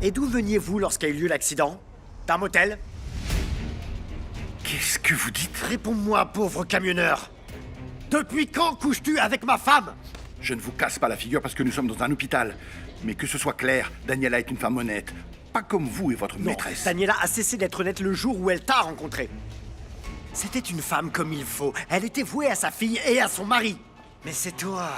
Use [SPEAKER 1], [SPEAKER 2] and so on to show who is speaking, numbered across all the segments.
[SPEAKER 1] Et d'où veniez-vous lorsqu'a eu lieu l'accident? D'un motel?
[SPEAKER 2] Qu'est-ce que vous dites?
[SPEAKER 1] Réponds-moi, pauvre camionneur. Depuis quand couches-tu avec ma femme?
[SPEAKER 2] Je ne vous casse pas la figure parce que nous sommes dans un hôpital. Mais que ce soit clair, Daniela est une femme honnête. Pas comme vous et votre
[SPEAKER 1] Non,
[SPEAKER 2] maîtresse.
[SPEAKER 1] Daniela a cessé d'être honnête le jour où elle t'a rencontré. C'était une femme comme il faut. Elle était vouée à sa fille et à son mari. Mais c'est toi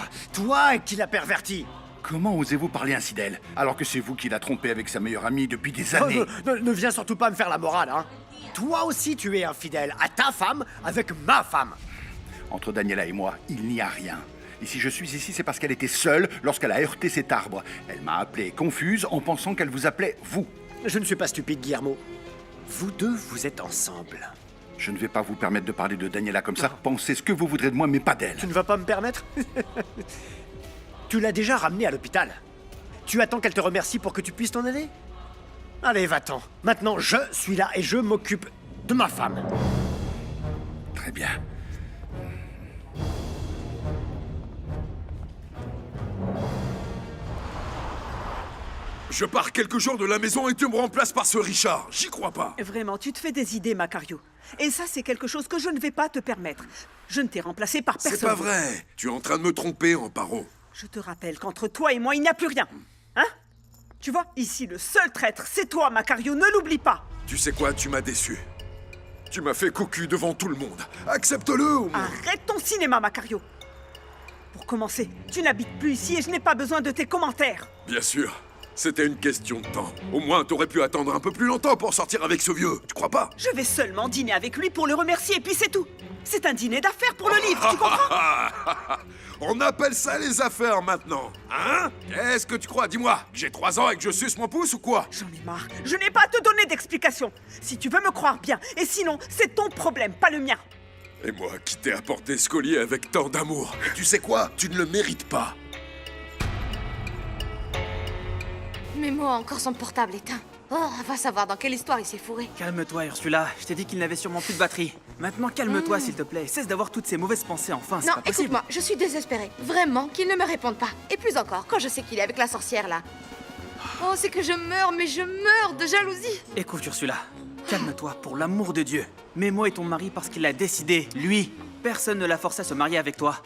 [SPEAKER 1] qui l'as pervertie.
[SPEAKER 2] Comment osez-vous parler ainsi d'elle, alors que c'est vous qui l'a trompée avec sa meilleure amie depuis des années?
[SPEAKER 1] Ne viens surtout pas me faire la morale, hein. Toi aussi, tu es infidèle à ta femme avec ma femme.
[SPEAKER 2] Entre Daniela et moi, il n'y a rien. Et si je suis ici, c'est parce qu'elle était seule lorsqu'elle a heurté cet arbre. Elle m'a appelé confuse en pensant qu'elle vous appelait vous.
[SPEAKER 1] Je ne suis pas stupide, Guillermo. Vous deux, vous êtes ensemble.
[SPEAKER 2] Je ne vais pas vous permettre de parler de Daniela comme ça. Pensez ce que vous voudrez de moi, mais pas d'elle.
[SPEAKER 1] Tu ne vas pas me permettre? Tu l'as déjà ramenée à l'hôpital. Tu attends qu'elle te remercie pour que tu puisses t'en aller? Allez, va-t'en. Maintenant, je suis là et je m'occupe de ma femme.
[SPEAKER 2] Très bien.
[SPEAKER 3] Je pars quelques jours de la maison et tu me remplaces par ce Richard. J'y crois pas.
[SPEAKER 4] Vraiment, tu te fais des idées, Macario. Et ça, c'est quelque chose que je ne vais pas te permettre. Je ne t'ai remplacé par personne.
[SPEAKER 3] C'est pas vrai. Tu es en train de me tromper, Amparo.
[SPEAKER 4] Je te rappelle qu'entre toi et moi, il n'y a plus rien. Hein? Tu vois, ici, le seul traître, c'est toi, Macario. Ne l'oublie pas.
[SPEAKER 3] Tu sais quoi, tu m'as déçu. Tu m'as fait cocu devant tout le monde. Accepte-le au moins.
[SPEAKER 4] Arrête ton cinéma, Macario. Pour commencer, tu n'habites plus ici et je n'ai pas besoin de tes commentaires.
[SPEAKER 3] Bien sûr. C'était une question de temps. Au moins, t'aurais pu attendre un peu plus longtemps pour sortir avec ce vieux. Tu crois pas?
[SPEAKER 4] Je vais seulement dîner avec lui pour le remercier et puis c'est tout. C'est un dîner d'affaires pour le livre, tu comprends?
[SPEAKER 3] On appelle ça les affaires maintenant. Hein? Qu'est-ce que tu crois? Dis-moi, que j'ai 3 ans et que je suce mon pouce ou quoi?
[SPEAKER 4] J'en ai marre. Je n'ai pas à te donner d'explications. Si tu veux me croire bien. Et sinon, c'est ton problème, pas le mien.
[SPEAKER 3] Et moi qui t'ai apporté ce collier avec tant d'amour. Et tu sais quoi? Tu ne le mérites pas.
[SPEAKER 5] Memo a encore son portable éteint. Oh, va savoir dans quelle histoire il s'est fourré.
[SPEAKER 6] Calme-toi, Ursula. Je t'ai dit qu'il n'avait sûrement plus de batterie. Maintenant, calme-toi, s'il te plaît. Cesse d'avoir toutes ces mauvaises pensées, enfin, c'est
[SPEAKER 5] Non,
[SPEAKER 6] pas possible.
[SPEAKER 5] écoute-moi, je suis désespérée. Vraiment, qu'il ne me réponde pas. Et plus encore, quand je sais qu'il est avec la sorcière, là. Oh, c'est que je meurs, mais je meurs de jalousie.
[SPEAKER 6] Écoute, Ursula, calme-toi, pour l'amour de Dieu. Memo est ton mari parce qu'il a décidé, lui. Personne ne l'a forcé à se marier avec toi.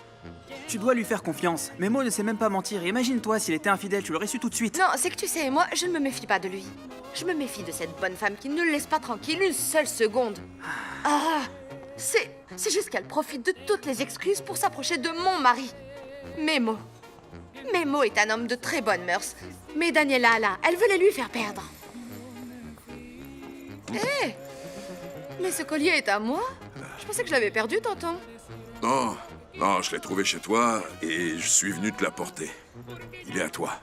[SPEAKER 6] Tu dois lui faire confiance. Memo ne sait même pas mentir. Imagine-toi, s'il était infidèle, tu l'aurais su tout de suite.
[SPEAKER 5] Non, c'est que tu sais, moi, je ne me méfie pas de lui. Je me méfie de cette bonne femme qui ne le laisse pas tranquille une seule seconde. Ah, c'est juste qu'elle profite de toutes les excuses pour s'approcher de mon mari. Memo. Memo est un homme de très bonnes mœurs. Mais Daniela, là, elle veut les lui faire perdre. Hé! Mais ce collier est à moi? Je pensais que je l'avais perdu, tonton.
[SPEAKER 3] Non, non, je l'ai trouvé chez toi et je suis venu te l'apporter. Il est à toi.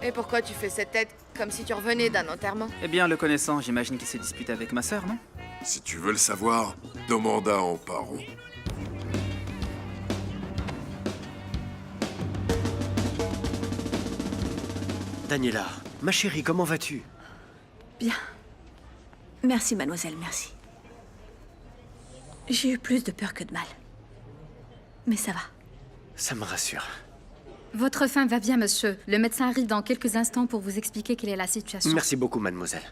[SPEAKER 5] Et pourquoi tu fais cette tête comme si tu revenais d'un enterrement?
[SPEAKER 6] Eh bien, le connaissant, j'imagine qu'il s'est disputé avec ma sœur, non?
[SPEAKER 3] Si tu veux le savoir, demande à Amparo.
[SPEAKER 1] Daniela, ma chérie, comment vas-tu?
[SPEAKER 7] Bien. Merci, mademoiselle, merci. J'ai eu plus de peur que de mal. Mais ça va.
[SPEAKER 1] Ça me rassure.
[SPEAKER 8] Votre femme va bien, monsieur. Le médecin arrive dans quelques instants pour vous expliquer quelle est la situation.
[SPEAKER 1] Merci beaucoup, mademoiselle.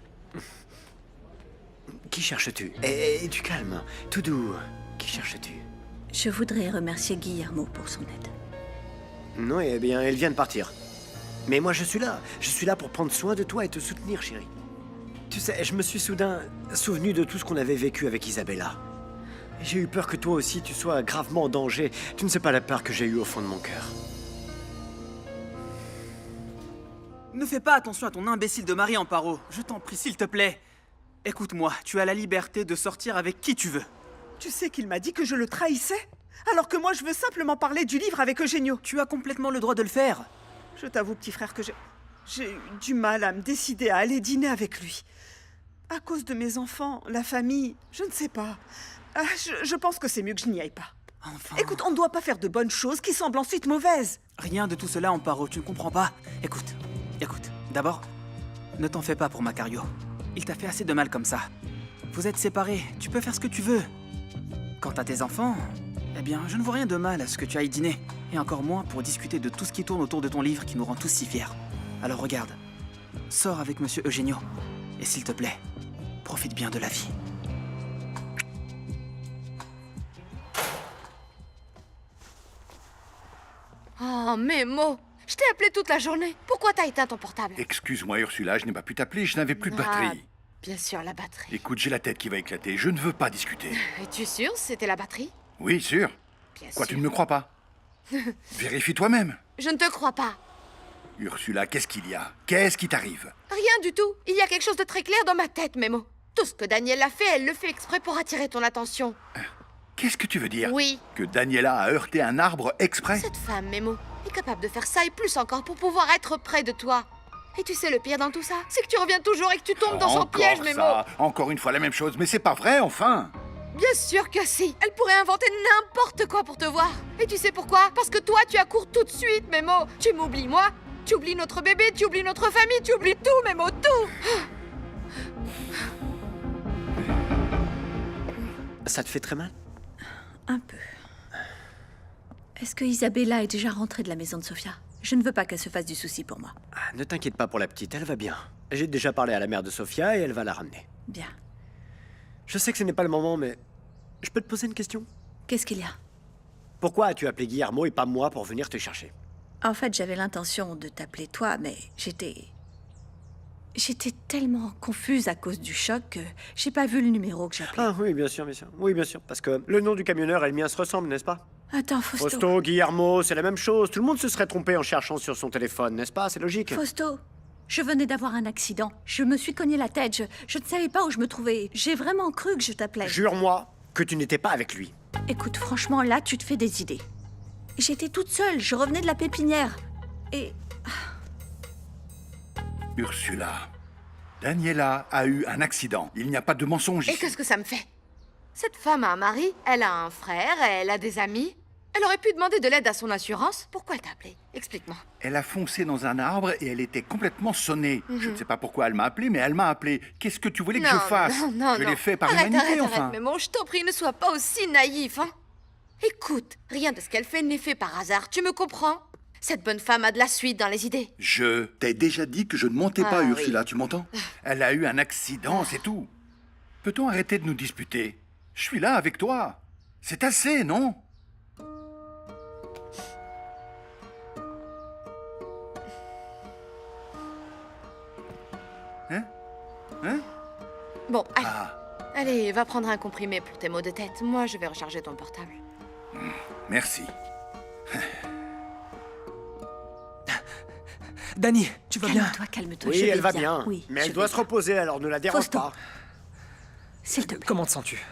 [SPEAKER 1] Qui cherches-tu? Et du calme, tout doux. Qui cherches-tu?
[SPEAKER 7] Je voudrais remercier Guillermo pour son aide.
[SPEAKER 1] Non, eh bien, elle vient de partir. Mais moi, je suis là. Je suis là pour prendre soin de toi et te soutenir, chérie. Tu sais, je me suis soudain souvenu de tout ce qu'on avait vécu avec Isabella. J'ai eu peur que toi aussi, tu sois gravement en danger. Tu ne sais pas la peur que j'ai eue au fond de mon cœur.
[SPEAKER 6] Ne fais pas attention à ton imbécile de mari, Amparo. Je t'en prie, s'il te plaît. Écoute-moi, tu as la liberté de sortir avec qui tu veux.
[SPEAKER 4] Tu sais qu'il m'a dit que je le trahissais? Alors que moi, je veux simplement parler du livre avec Eugenio.
[SPEAKER 6] Tu as complètement le droit de le faire.
[SPEAKER 4] Je t'avoue, petit frère, que j'ai eu du mal à me décider à aller dîner avec lui. À cause de mes enfants, la famille, je ne sais pas. Ah, je pense que c'est mieux que je n'y aille pas.
[SPEAKER 6] Enfin...
[SPEAKER 4] Écoute, on ne doit pas faire de bonnes choses qui semblent ensuite mauvaises.
[SPEAKER 6] Rien de tout cela, Amparo, tu ne comprends pas. Écoute, d'abord, ne t'en fais pas pour Macario. Il t'a fait assez de mal comme ça. Vous êtes séparés, tu peux faire ce que tu veux. Quant à tes enfants, eh bien, je ne vois rien de mal à ce que tu ailles dîner. Et encore moins pour discuter de tout ce qui tourne autour de ton livre qui nous rend tous si fiers. Alors regarde, sors avec Monsieur Eugenio. Et s'il te plaît, profite bien de la vie.
[SPEAKER 5] Oh, Memo, je t'ai appelé toute la journée. Pourquoi t'as éteint ton portable?
[SPEAKER 2] Excuse-moi, Ursula, je n'ai pas pu t'appeler, je n'avais plus de batterie.
[SPEAKER 5] Bien sûr, la batterie.
[SPEAKER 2] Écoute, j'ai la tête qui va éclater, je ne veux pas discuter.
[SPEAKER 5] Es-tu sûr c'était la batterie?
[SPEAKER 2] Oui, sûr.
[SPEAKER 5] Bien
[SPEAKER 2] Quoi,
[SPEAKER 5] sûr.
[SPEAKER 2] tu ne me crois pas? Vérifie toi-même.
[SPEAKER 5] Je ne te crois pas.
[SPEAKER 2] Ursula, qu'est-ce qu'il y a? Qu'est-ce qui t'arrive?
[SPEAKER 5] Rien du tout. Il y a quelque chose de très clair dans ma tête, Memo. Tout ce que Daniel a fait, elle le fait exprès pour attirer ton attention.
[SPEAKER 2] Qu'est-ce que tu veux dire?
[SPEAKER 5] Oui.
[SPEAKER 2] Que Daniela a heurté un arbre exprès?
[SPEAKER 5] Cette femme, Memo, est capable de faire ça et plus encore pour pouvoir être près de toi. Et tu sais le pire dans tout ça? C'est que tu reviens toujours et que tu tombes dans son
[SPEAKER 2] Encore
[SPEAKER 5] piège, Memo.
[SPEAKER 2] ça. Encore une fois la même chose, mais c'est pas vrai, enfin!
[SPEAKER 5] Bien sûr que si. Elle pourrait inventer n'importe quoi pour te voir. Et tu sais pourquoi? Parce que toi, tu accours tout de suite, Memo. Tu m'oublies, moi. Tu oublies notre bébé, tu oublies notre famille, tu oublies tout, Memo, tout.
[SPEAKER 1] Ça te fait très mal?
[SPEAKER 7] Un peu. Est-ce que Isabella est déjà rentrée de la maison de Sofia? Je ne veux pas qu'elle se fasse du souci pour moi.
[SPEAKER 1] Ah, ne t'inquiète pas pour la petite, elle va bien. J'ai déjà parlé à la mère de Sofia et elle va la ramener.
[SPEAKER 7] Bien.
[SPEAKER 1] Je sais que ce n'est pas le moment, mais je peux te poser une question?
[SPEAKER 7] Qu'est-ce qu'il y a?
[SPEAKER 1] Pourquoi as-tu appelé Guillermo et pas moi pour venir te chercher?
[SPEAKER 7] En fait, j'avais l'intention de t'appeler toi, mais j'étais tellement confuse à cause du choc que j'ai pas vu le numéro que j'appelais.
[SPEAKER 1] Ah oui, bien sûr, bien sûr. Oui, bien sûr, parce que le nom du camionneur et le mien se ressemblent, n'est-ce pas?
[SPEAKER 7] Attends, Fausto.
[SPEAKER 1] Fausto, Guillermo, c'est la même chose. Tout le monde se serait trompé en cherchant sur son téléphone, n'est-ce pas? C'est logique.
[SPEAKER 7] Fausto, je venais d'avoir un accident. Je me suis cogné la tête. Je ne savais pas où je me trouvais. J'ai vraiment cru que je t'appelais.
[SPEAKER 1] Jure-moi que tu n'étais pas avec lui.
[SPEAKER 7] Écoute, franchement, là, tu te fais des idées. J'étais toute seule. Je revenais de la pépinière. Et
[SPEAKER 2] Ursula, Daniela a eu un accident. Il n'y a pas de mensonge
[SPEAKER 5] Et
[SPEAKER 2] ici.
[SPEAKER 5] qu'est-ce que ça me fait? Cette femme a un mari, elle a un frère, elle a des amis. Elle aurait pu demander de l'aide à son assurance. Pourquoi elle t'a appelé? Explique-moi.
[SPEAKER 2] Elle a foncé dans un arbre et elle était complètement sonnée. Je ne sais pas pourquoi elle m'a appelé, mais elle m'a appelé. Qu'est-ce que tu voulais que je fasse? Je l'ai fait par
[SPEAKER 5] arrête,
[SPEAKER 2] humanité,
[SPEAKER 5] arrête,
[SPEAKER 2] enfin.
[SPEAKER 5] arrête, Memo, je t'en prie, ne sois pas aussi naïf, hein. Écoute, rien de ce qu'elle fait n'est fait par hasard, tu me comprends? Cette bonne femme a de la suite dans les idées.
[SPEAKER 2] Je t'ai déjà dit que je ne mentais
[SPEAKER 5] Ah
[SPEAKER 2] pas,
[SPEAKER 5] oui.
[SPEAKER 2] Ursula, tu m'entends? Elle a eu un accident, c'est tout. Peut-on arrêter de nous disputer? Je suis là avec toi. C'est assez, non? Hein? Hein?
[SPEAKER 5] Bon, allez.
[SPEAKER 2] Ah,
[SPEAKER 5] Allez, va prendre un comprimé pour tes maux de tête. Moi, je vais recharger ton portable.
[SPEAKER 2] merci.
[SPEAKER 6] Dani, tu vas bien?
[SPEAKER 7] calme-toi, calme-toi.
[SPEAKER 1] Oui,
[SPEAKER 7] je vais
[SPEAKER 1] elle va bien.
[SPEAKER 7] Oui,
[SPEAKER 1] Mais
[SPEAKER 7] je
[SPEAKER 1] elle
[SPEAKER 7] vais
[SPEAKER 1] doit se
[SPEAKER 7] bien.
[SPEAKER 1] reposer, alors ne la dérange
[SPEAKER 7] Fausto.
[SPEAKER 1] pas.
[SPEAKER 7] S'il te plaît.
[SPEAKER 6] Comment te sens-tu?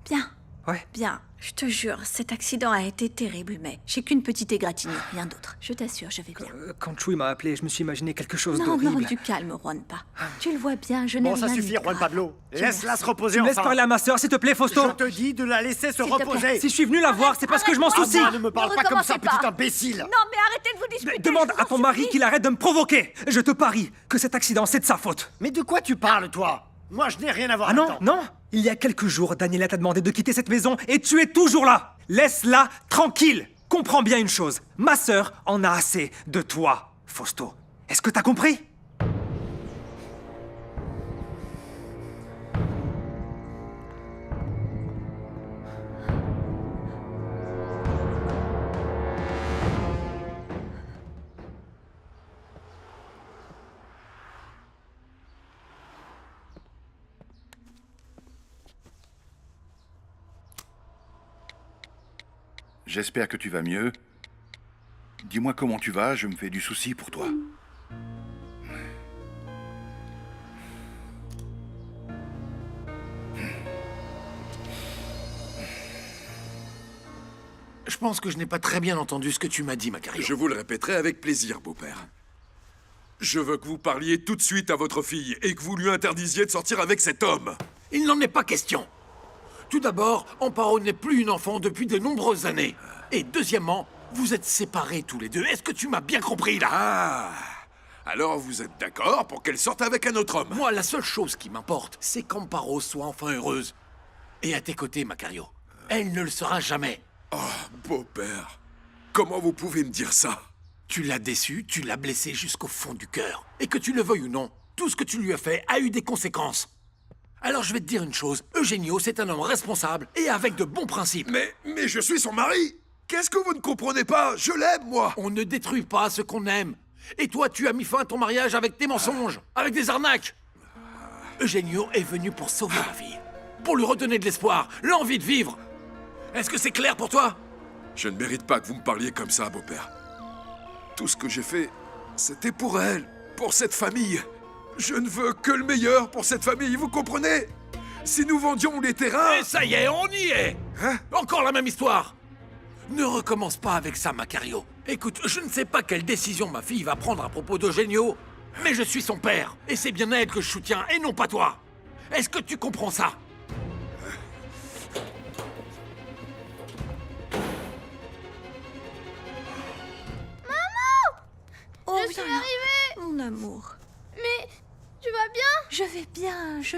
[SPEAKER 7] Bien.
[SPEAKER 6] Ouais.
[SPEAKER 7] Bien. Je te jure, cet accident a été terrible, mais j'ai qu'une petite égratignure, rien d'autre. Je t'assure, je vais bien.
[SPEAKER 6] Quand Chui m'a appelé, je me suis imaginé quelque chose
[SPEAKER 7] Non,
[SPEAKER 6] d'horrible.
[SPEAKER 7] non, du calme, Juan pas. Tu le vois bien, je n'ai
[SPEAKER 1] Bon,
[SPEAKER 7] rien
[SPEAKER 1] ça
[SPEAKER 7] eu
[SPEAKER 1] suffit,
[SPEAKER 7] de
[SPEAKER 1] Juan
[SPEAKER 7] grave.
[SPEAKER 1] Pablo.
[SPEAKER 7] Dieu
[SPEAKER 1] Laisse-la
[SPEAKER 7] merci.
[SPEAKER 1] se reposer,
[SPEAKER 6] Tu me laisses
[SPEAKER 1] enfin.
[SPEAKER 6] parler à ma sœur, s'il te plaît, Fausto.
[SPEAKER 1] Je te dis de la laisser se
[SPEAKER 7] S'il te plaît.
[SPEAKER 1] reposer.
[SPEAKER 6] Si je suis venu la voir, c'est parce que je m'en
[SPEAKER 1] Ah,
[SPEAKER 6] soucie.
[SPEAKER 1] moi, ne me parle
[SPEAKER 7] Ne
[SPEAKER 1] pas comme ça,
[SPEAKER 7] recommencez
[SPEAKER 1] petit
[SPEAKER 7] pas.
[SPEAKER 1] imbécile.
[SPEAKER 7] Non, mais arrêtez de vous disputer.
[SPEAKER 6] Demande
[SPEAKER 7] je
[SPEAKER 6] à
[SPEAKER 7] vous
[SPEAKER 6] ton
[SPEAKER 7] en
[SPEAKER 6] mari
[SPEAKER 7] supplie.
[SPEAKER 6] qu'il arrête de me provoquer. Je te parie que cet accident, c'est de sa faute.
[SPEAKER 1] Mais de quoi tu parles, toi? Moi, je n'ai rien à voir
[SPEAKER 6] Ah non,
[SPEAKER 1] là-dedans.
[SPEAKER 6] non. Il y a quelques jours, Daniela t'a demandé de quitter cette maison et tu es toujours là. Laisse-la tranquille. Comprends bien une chose. Ma sœur en a assez de toi, Fausto. Est-ce que t'as compris?
[SPEAKER 2] J'espère que tu vas mieux. Dis-moi comment tu vas, je me fais du souci pour toi.
[SPEAKER 9] Je pense que je n'ai pas très bien entendu ce que tu m'as dit, Macario.
[SPEAKER 3] Je vous le répéterai avec plaisir, beau-père. Je veux que vous parliez tout de suite à votre fille et que vous lui interdisiez de sortir avec cet homme.
[SPEAKER 9] Il n'en est pas question. Tout d'abord, Amparo n'est plus une enfant depuis de nombreuses années. Et deuxièmement, vous êtes séparés tous les deux. Est-ce que tu m'as bien compris, là?
[SPEAKER 3] Ah! Alors vous êtes d'accord pour qu'elle sorte avec un autre homme?
[SPEAKER 9] Moi, la seule chose qui m'importe, c'est qu'Amparo soit enfin heureuse. Et à tes côtés, Macario. Elle ne le sera jamais.
[SPEAKER 3] Beau-père, comment vous pouvez me dire ça?
[SPEAKER 9] Tu l'as déçu, tu l'as blessé jusqu'au fond du cœur. Et que tu le veuilles ou non, tout ce que tu lui as fait a eu des conséquences. Alors je vais te dire une chose, Eugenio, c'est un homme responsable et avec de bons principes.
[SPEAKER 3] Mais je suis son mari. Qu'est-ce que vous ne comprenez pas? Je l'aime, moi.
[SPEAKER 9] On ne détruit pas ce qu'on aime. Et toi, tu as mis fin à ton mariage avec tes mensonges, avec des arnaques. Eugenio est venu pour sauver ma fille, pour lui redonner de l'espoir, l'envie de vivre. Est-ce que c'est clair pour toi?
[SPEAKER 3] Je ne mérite pas que vous me parliez comme ça, beau-père. Tout ce que j'ai fait, c'était pour elle, pour cette famille. Je ne veux que le meilleur pour cette famille, vous comprenez? Si nous vendions les terrains...
[SPEAKER 9] Et ça y est, on y est.
[SPEAKER 3] Hein?
[SPEAKER 9] Encore la même histoire. Ne recommence pas avec ça, Macario. Écoute, je ne sais pas quelle décision ma fille va prendre à propos d'Eugenio, mais je suis son père, et c'est bien elle que je soutiens, et non pas toi. Est-ce que tu comprends ça?
[SPEAKER 7] Oh,
[SPEAKER 5] Je suis arrivée.
[SPEAKER 7] Mon amour.
[SPEAKER 5] Mais tu vas bien?
[SPEAKER 7] Je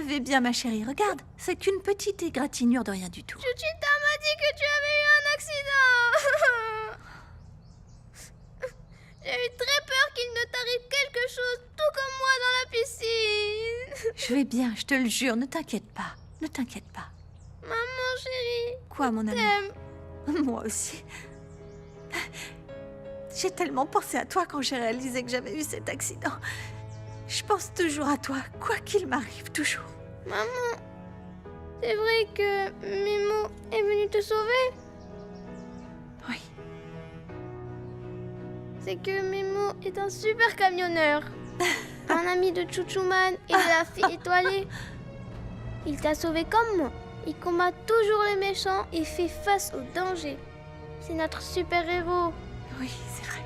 [SPEAKER 7] vais bien, ma chérie. Regarde, c'est qu'une petite égratignure de rien du tout.
[SPEAKER 5] Chuchita m'a dit que tu avais eu un accident. J'ai eu très peur qu'il ne t'arrive quelque chose, tout comme moi dans la piscine.
[SPEAKER 7] Je vais bien, je te le jure, ne t'inquiète pas. Ne t'inquiète pas.
[SPEAKER 5] Maman chérie,
[SPEAKER 7] Quoi, mon amour?
[SPEAKER 5] t'aime.
[SPEAKER 7] Moi aussi. J'ai tellement pensé à toi quand j'ai réalisé que j'avais eu cet accident. Je pense toujours à toi, quoi qu'il m'arrive, toujours.
[SPEAKER 5] Maman, c'est vrai que Mimo est venu te sauver?
[SPEAKER 7] Oui.
[SPEAKER 5] C'est que Mimo est un super camionneur. Un ami de Chuchuman et de la fille étoilée. Il t'a sauvé comme moi. Il combat toujours les méchants et fait face aux dangers. C'est notre super-héros.
[SPEAKER 7] Oui, c'est vrai.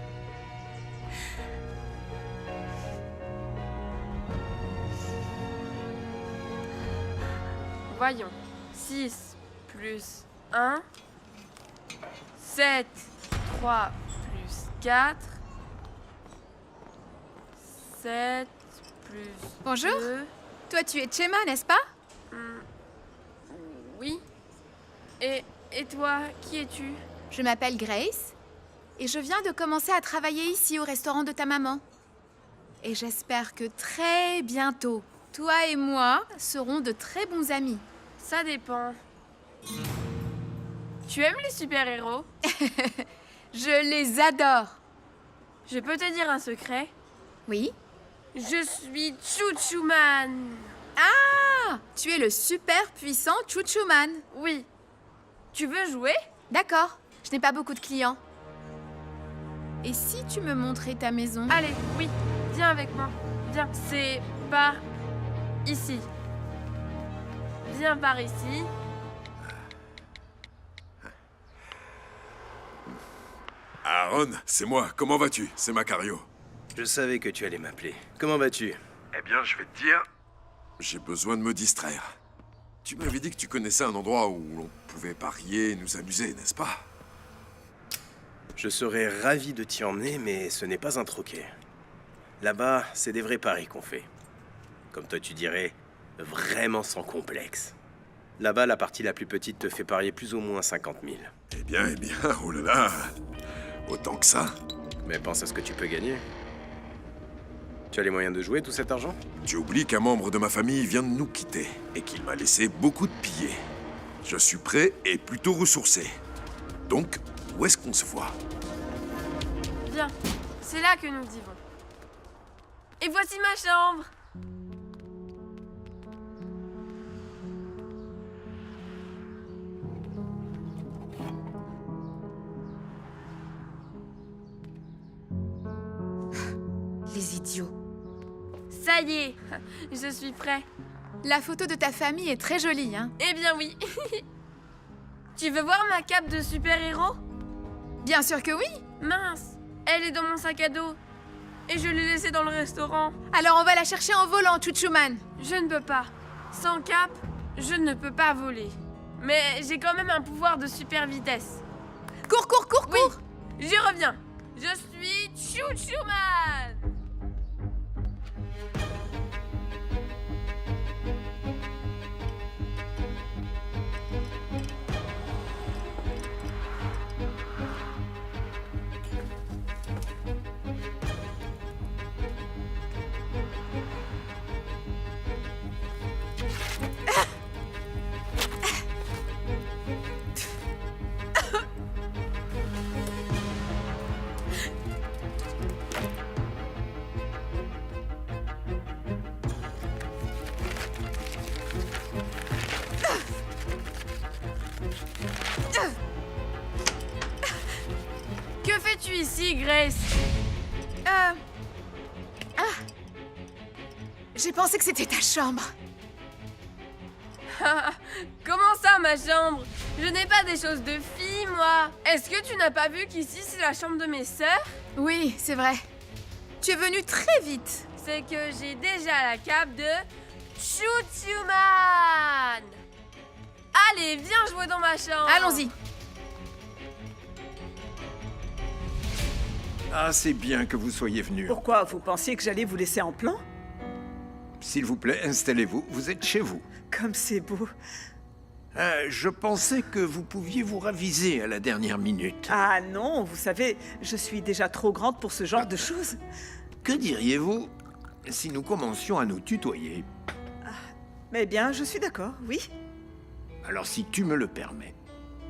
[SPEAKER 10] Voyons. 6 plus 1. 7. 3 plus 4. 7 plus
[SPEAKER 8] Bonjour.
[SPEAKER 10] 2.
[SPEAKER 8] Toi, tu es Chema, n'est-ce pas?
[SPEAKER 10] Oui. Et toi, qui es-tu?
[SPEAKER 8] Je m'appelle Grace et je viens de commencer à travailler ici au restaurant de ta maman. Et j'espère que très bientôt, toi et moi serons de très bons amis.
[SPEAKER 10] Ça dépend. Tu aimes les super-héros?
[SPEAKER 8] Je les adore.
[SPEAKER 10] Je peux te dire un secret?
[SPEAKER 8] Oui?
[SPEAKER 10] Je suis Chuchuman.
[SPEAKER 8] Ah! Tu es le super puissant Chuchuman.
[SPEAKER 10] Oui. Tu veux jouer?
[SPEAKER 8] D'accord, je n'ai pas beaucoup de clients. Et si tu me montrais ta maison?
[SPEAKER 10] Allez, oui. Viens avec moi. Viens. C'est par ici. Viens par ici.
[SPEAKER 3] Aaron, c'est moi. Comment vas-tu? C'est Macario.
[SPEAKER 11] Je savais que tu allais m'appeler. Comment vas-tu?
[SPEAKER 3] Eh bien, je vais te dire... J'ai besoin de me distraire. Tu m'avais dit que tu connaissais un endroit où l'on pouvait parier et nous amuser, n'est-ce pas?
[SPEAKER 11] Je serais ravi de t'y emmener, mais ce n'est pas un troquet. Là-bas, c'est des vrais paris qu'on fait. Comme toi tu dirais, vraiment sans complexe. Là-bas, la partie la plus petite te fait parier plus ou moins 50 000.
[SPEAKER 3] Eh bien, oh là là. Autant que ça.
[SPEAKER 11] Mais pense à ce que tu peux gagner. Tu as les moyens de jouer tout cet argent?
[SPEAKER 3] Tu oublies qu'un membre de ma famille vient de nous quitter et qu'il m'a laissé beaucoup de billets. Je suis prêt et plutôt ressourcé. Donc, où est-ce qu'on se voit?
[SPEAKER 10] Viens. C'est là que nous vivons. Et voici ma chambre.
[SPEAKER 8] Les idiots.
[SPEAKER 10] Ça y est, je suis prêt.
[SPEAKER 8] La photo de ta famille est très jolie, hein?
[SPEAKER 10] Eh bien oui. Tu veux voir ma cape de super-héros?
[SPEAKER 8] Bien sûr que oui!
[SPEAKER 10] Mince, elle est dans mon sac à dos. Et je l'ai laissée dans le restaurant.
[SPEAKER 8] Alors on va la chercher en volant, Chuchuman.
[SPEAKER 10] Je ne peux pas. Sans cape, je ne peux pas voler. Mais j'ai quand même un pouvoir de super vitesse.
[SPEAKER 8] Cours, cours, cours,
[SPEAKER 10] Oui,
[SPEAKER 8] cours!
[SPEAKER 10] j'y reviens. Je suis Chuchuman. ici, Grace?
[SPEAKER 8] J'ai pensé que c'était ta chambre.
[SPEAKER 10] Comment ça, ma chambre? Je n'ai pas des choses de fille, moi. Est-ce que tu n'as pas vu qu'ici, c'est la chambre de mes sœurs?
[SPEAKER 8] Oui, c'est vrai. Tu es venu très vite.
[SPEAKER 10] C'est que j'ai déjà la cape de Chouchouman. Allez, viens jouer dans ma chambre.
[SPEAKER 8] Allons-y.
[SPEAKER 12] Ah, c'est bien que vous soyez venu.
[SPEAKER 4] Pourquoi? Vous pensiez que j'allais vous laisser en plan?
[SPEAKER 12] S'il vous plaît, installez-vous. Vous êtes chez vous.
[SPEAKER 4] Comme c'est beau.
[SPEAKER 12] Je pensais que vous pouviez vous raviser à la dernière minute.
[SPEAKER 4] Ah non, vous savez, je suis déjà trop grande pour ce genre de choses.
[SPEAKER 12] Que diriez-vous si nous commencions à nous tutoyer?
[SPEAKER 4] Mais bien, je suis d'accord, oui.
[SPEAKER 12] Alors si tu me le permets,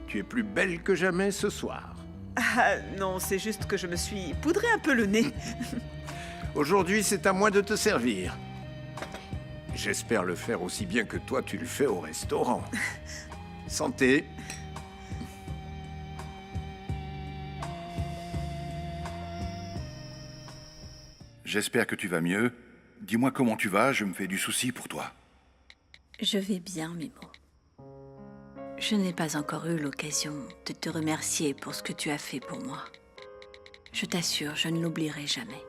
[SPEAKER 12] tu es plus belle que jamais ce soir.
[SPEAKER 4] Ah non, c'est juste que je me suis poudré un peu le nez.
[SPEAKER 12] Aujourd'hui, c'est à moi de te servir. J'espère le faire aussi bien que toi tu le fais au restaurant. Santé.
[SPEAKER 2] J'espère que tu vas mieux. Dis-moi comment tu vas, je me fais du souci pour toi.
[SPEAKER 7] Je vais bien, Memo. Je n'ai pas encore eu l'occasion de te remercier pour ce que tu as fait pour moi. Je t'assure, je ne l'oublierai jamais.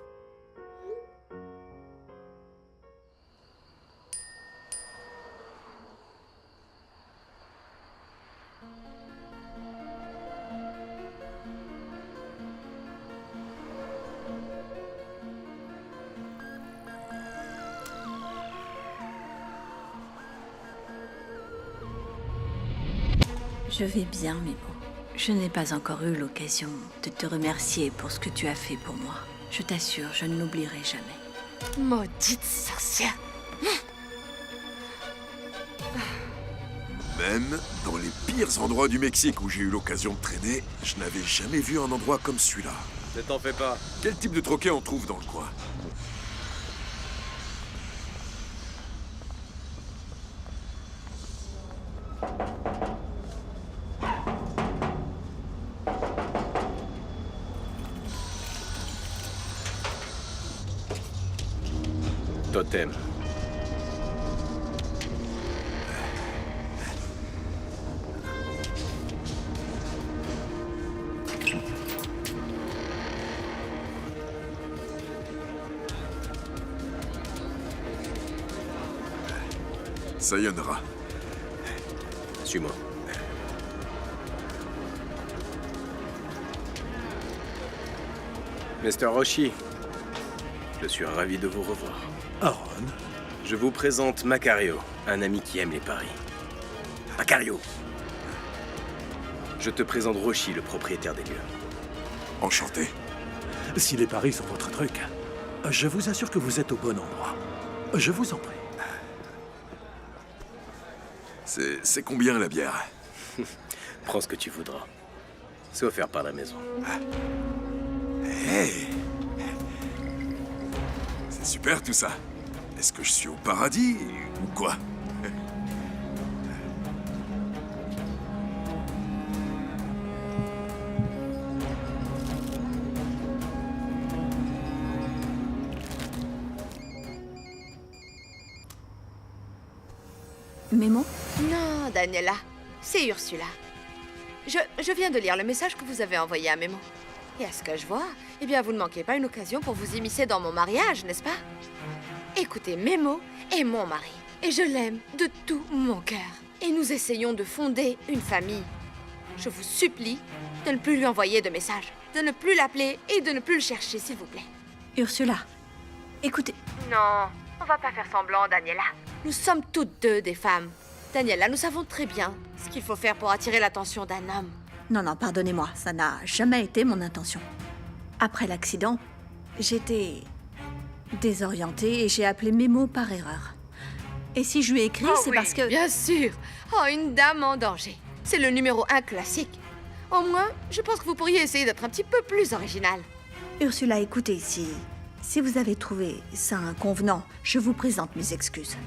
[SPEAKER 7] Je vais bien, Memo. Je n'ai pas encore eu l'occasion de te remercier pour ce que tu as fait pour moi. Je t'assure, je ne l'oublierai jamais.
[SPEAKER 5] Maudite sorcière.
[SPEAKER 3] Même dans les pires endroits du Mexique où j'ai eu l'occasion de traîner, je n'avais jamais vu un endroit comme celui-là.
[SPEAKER 11] Ne t'en fais pas.
[SPEAKER 3] Quel type de troquet on trouve dans le coin?
[SPEAKER 11] Totem.
[SPEAKER 3] Sayonara.
[SPEAKER 11] Suis-moi. Mr. Roshi, je suis ravi de vous revoir.
[SPEAKER 13] Aaron,
[SPEAKER 11] Je vous présente Macario, un ami qui aime les paris. Macario! Je te présente Roshi, le propriétaire des lieux.
[SPEAKER 3] Enchanté.
[SPEAKER 13] si les paris sont votre truc, je vous assure que vous êtes au bon endroit. Je vous en prie.
[SPEAKER 3] C'est combien la bière?
[SPEAKER 11] Prends ce que tu voudras. C'est offert par la maison.
[SPEAKER 3] Hey! C'est super tout ça. Est-ce que je suis au paradis ou quoi?
[SPEAKER 7] Memo?
[SPEAKER 5] Non, Daniela, c'est Ursula. Je viens de lire le message que vous avez envoyé à Memo. Et à ce que je vois, eh bien, vous ne manquez pas une occasion pour vous immiscer dans mon mariage, n'est-ce pas? Écoutez, Memo est mon mari. Et je l'aime de tout mon cœur. Et nous essayons de fonder une famille. Je vous supplie de ne plus lui envoyer de messages, de ne plus l'appeler et de ne plus le chercher, s'il vous plaît.
[SPEAKER 7] Ursula, écoutez.
[SPEAKER 5] Non, on va pas faire semblant, Daniela. Nous sommes toutes deux des femmes. Daniela, nous savons très bien ce qu'il faut faire pour attirer l'attention d'un homme.
[SPEAKER 7] Non, non, pardonnez-moi, ça n'a jamais été mon intention. Après l'accident, j'étais désorientée et j'ai appelé Memo par erreur. Et si je lui ai écrit, c'est
[SPEAKER 5] oui,
[SPEAKER 7] parce que...
[SPEAKER 5] Bien sûr. Oh, une dame en danger. C'est le numéro 1 classique. Au moins, je pense que vous pourriez essayer d'être un petit peu plus original.
[SPEAKER 7] Ursula, écoutez, si vous avez trouvé ça inconvenant, je vous présente mes excuses.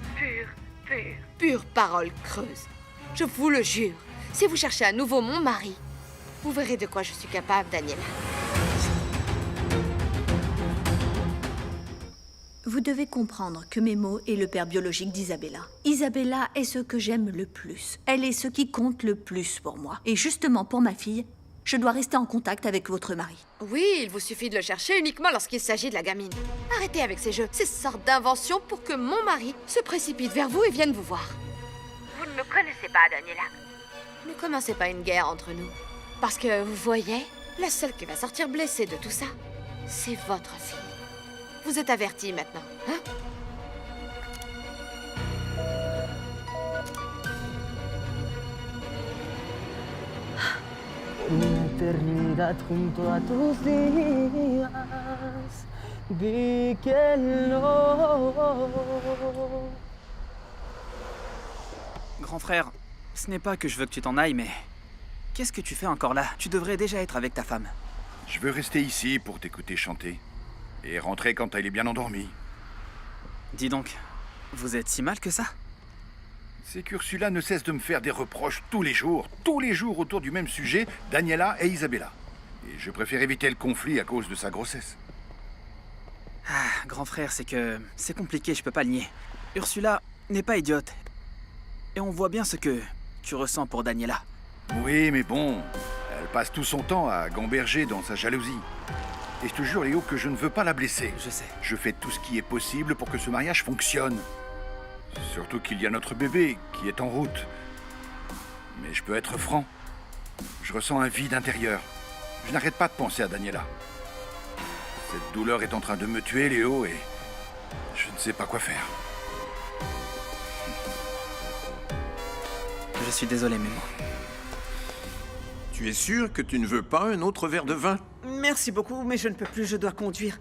[SPEAKER 5] Pure parole creuse. Je vous le jure. Si vous cherchez à nouveau mon mari, vous verrez de quoi je suis capable, Daniela.
[SPEAKER 7] Vous devez comprendre que Memo est le père biologique d'Isabella. Isabella est ce que j'aime le plus. Elle est ce qui compte le plus pour moi. Et justement pour ma fille, je dois rester en contact avec votre mari.
[SPEAKER 5] Oui, il vous suffit de le chercher uniquement lorsqu'il s'agit de la gamine. Arrêtez avec ces jeux, ces sortes d'inventions pour que mon mari se précipite vers vous et vienne vous voir. Vous ne me connaissez pas, Daniela. Ne commencez pas une guerre entre nous. Parce que, vous voyez, la seule qui va sortir blessée de tout ça, c'est votre fille. Vous êtes avertis maintenant, hein?
[SPEAKER 14] Una eternidad junto a tus días. Di que no.
[SPEAKER 6] Grand frère, ce n'est pas que je veux que tu t'en ailles, mais... Qu'est-ce que tu fais encore là? Tu devrais déjà être avec ta femme.
[SPEAKER 2] Je veux rester ici pour t'écouter chanter. Et rentrer quand elle est bien endormie.
[SPEAKER 6] Dis donc, vous êtes si mal que ça?
[SPEAKER 2] C'est qu'Ursula ne cesse de me faire des reproches tous les jours autour du même sujet, Daniela et Isabella. Et je préfère éviter le conflit à cause de sa grossesse.
[SPEAKER 6] Ah, grand frère, c'est compliqué, je peux pas le nier. Ursula n'est pas idiote. Et on voit bien ce que tu ressens pour Daniela.
[SPEAKER 2] Oui, mais bon, elle passe tout son temps à gamberger dans sa jalousie. Et je te jure, Léo, que je ne veux pas la blesser.
[SPEAKER 6] Je sais.
[SPEAKER 2] Je fais tout ce qui est possible pour que ce mariage fonctionne. Surtout qu'il y a notre bébé qui est en route. Mais je peux être franc. Je ressens un vide intérieur. Je n'arrête pas de penser à Daniela. Cette douleur est en train de me tuer, Léo, et je ne sais pas quoi faire.
[SPEAKER 6] Je suis désolé, Memo.
[SPEAKER 12] Tu es sûr que tu ne veux pas un autre verre de vin?
[SPEAKER 4] Merci beaucoup, mais je ne peux plus, je dois conduire.